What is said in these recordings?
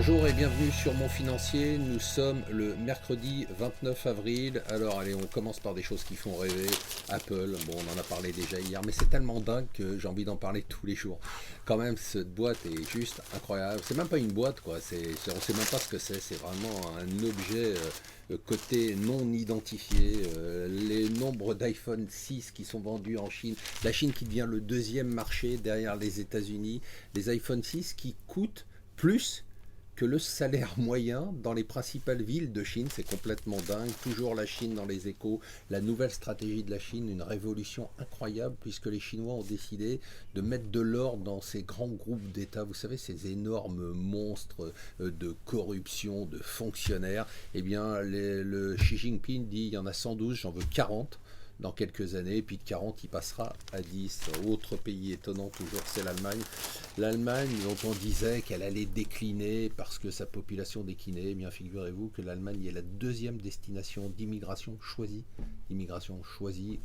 Bonjour et bienvenue sur Mon Financier. Nous sommes le mercredi 29 avril. Alors allez, on commence par des choses qui font rêver. Apple, bon, on en a parlé déjà hier, mais c'est tellement dingue que j'ai envie d'en parler tous les jours. Quand même, cette boîte est juste incroyable. C'est même pas une boîte, quoi. On sait même pas ce que c'est. C'est vraiment un objet côté non identifié. Les nombres d'iPhone 6 qui sont vendus en Chine. La Chine qui devient le deuxième marché derrière les États-Unis. Les iPhone 6 qui coûtent plus que le salaire moyen dans les principales villes de Chine. C'est complètement dingue. Toujours la Chine dans les échos. La nouvelle stratégie de la Chine, une révolution incroyable puisque les Chinois ont décidé de mettre de l'ordre dans ces grands groupes d'État. Vous savez, ces énormes monstres de corruption, de fonctionnaires. Eh bien, le Xi Jinping dit il y en a 112, j'en veux 40 dans quelques années, et puis de 40, il passera à 10. Autre pays étonnant toujours, c'est l'Allemagne. L'Allemagne, dont on disait qu'elle allait décliner parce que sa population déclinait, eh bien figurez-vous que l'Allemagne est la deuxième destination d'immigration choisie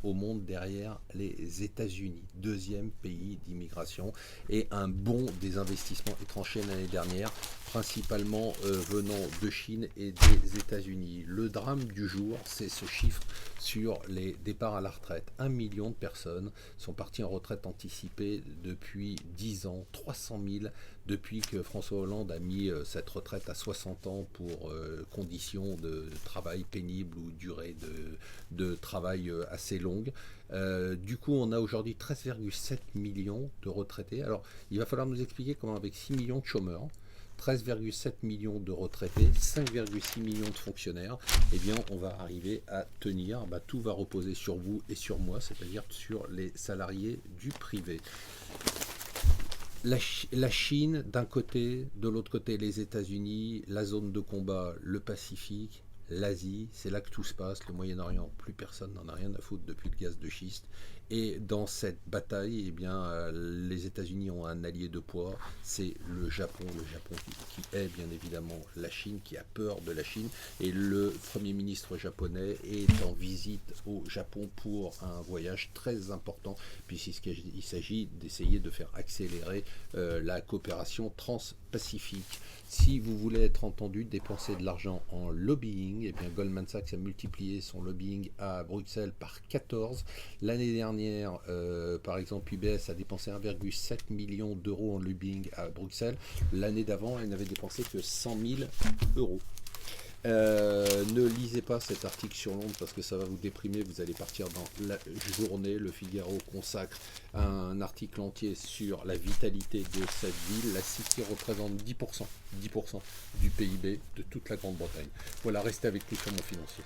au monde derrière les États-Unis. Deuxième pays d'immigration et un bond des investissements étrangers l'année dernière, principalement venant de Chine et des États-Unis. Le drame du jour, c'est ce chiffre sur les départs à la retraite. 1 million de personnes sont parties en retraite anticipée depuis 10 ans, 300 000 depuis que François Hollande a mis cette retraite à 60 ans pour conditions de travail pénible ou durée de travail assez longue. Du coup, on a aujourd'hui 13,7 millions de retraités. Alors, il va falloir nous expliquer comment avec 6 millions de chômeurs, 13,7 millions de retraités, 5,6 millions de fonctionnaires, eh bien on va arriver à tenir, tout va reposer sur vous et sur moi, c'est-à-dire sur les salariés du privé. La Chine d'un côté, de l'autre côté les États-Unis, la zone de combat, le Pacifique, l'Asie, c'est là que tout se passe, le Moyen-Orient, plus personne n'en a rien à foutre depuis le gaz de schiste. Et dans cette bataille, eh bien, les États-Unis ont un allié de poids, c'est le Japon qui est bien évidemment la Chine, qui a peur de la Chine. Et le Premier ministre japonais est en visite au Japon pour un voyage très important, puisqu'il s'agit d'essayer de faire accélérer la coopération transpacifique. Si vous voulez être entendu, dépenser de l'argent en lobbying, eh bien Goldman Sachs a multiplié son lobbying à Bruxelles par 14. L'année dernière, par exemple, UBS a dépensé 1,7 million d'euros en lobbying à Bruxelles. L'année d'avant, elle n'avait dépensé que 100 000 euros. Ne lisez pas cet article sur Londres parce que ça va vous déprimer, vous allez partir dans la journée. Le Figaro consacre un article entier sur la vitalité de cette ville. La City représente 10% du PIB de toute la Grande-Bretagne. Voilà, restez avec nous sur Mon Financier.